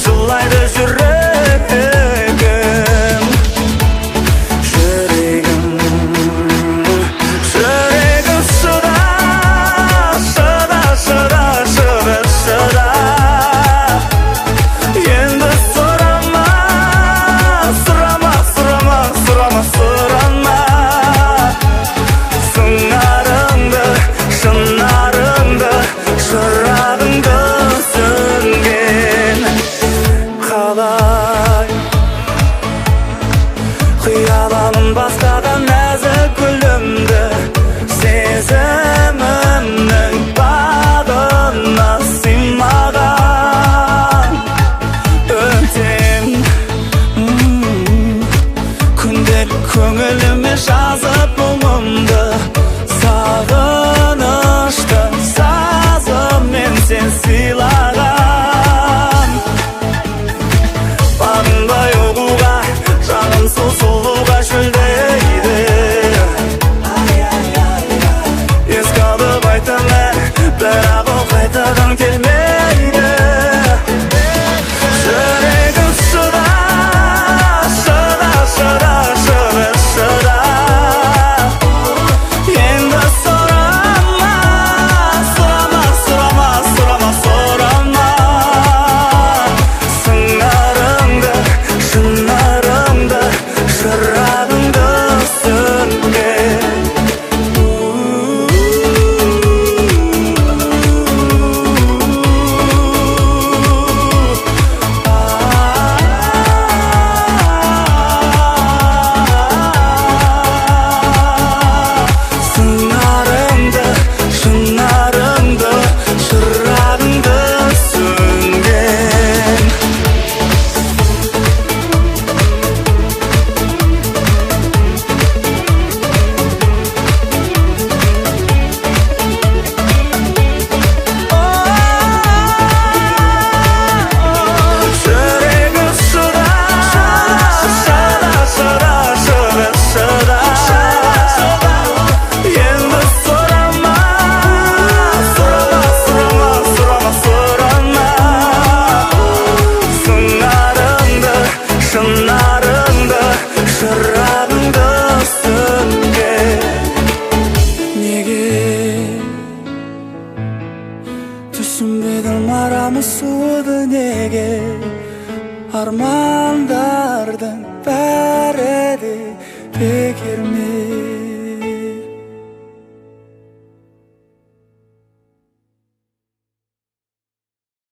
жылайды жүрегім. Жүрегім шыда, шыда, шыда, шыда, шыда. Енді сұрама, сұрама, сұрама, сұрама, сұрама. Сыңарыңды, шынарыңды, шырағыңды сөнген қалай қияланым бастаған нәзік гүлімді сезімімнің бағына сыймаған өтем күнделік көңіліме жазып мұңымды сағынышты сазыммен сен сыйлаған бағынбай ұғуға жаным сұлуға шөлдейді еске алып айтамын бірақ ол қайтадан келмейді жүрегім шыда, шыда, шыда, шыда, шыда. Енді сұрама, сұрама, сұрама, сұрама, сұрама. Сыңарыңды, шынарыңды, шырағыңды сөнген сыңарыңды, шынарыңды, шырағыңды сөнген. Жүрегім шыда, шыда, шыда, шыда, шыда. Енді сұрама, сұрама, сұрама, сұрама, сұрама. Сыңарыңды, шынарыңды, шырағыңды сөнген неге түсінбедім арамыз суыды неге армандардың бәрі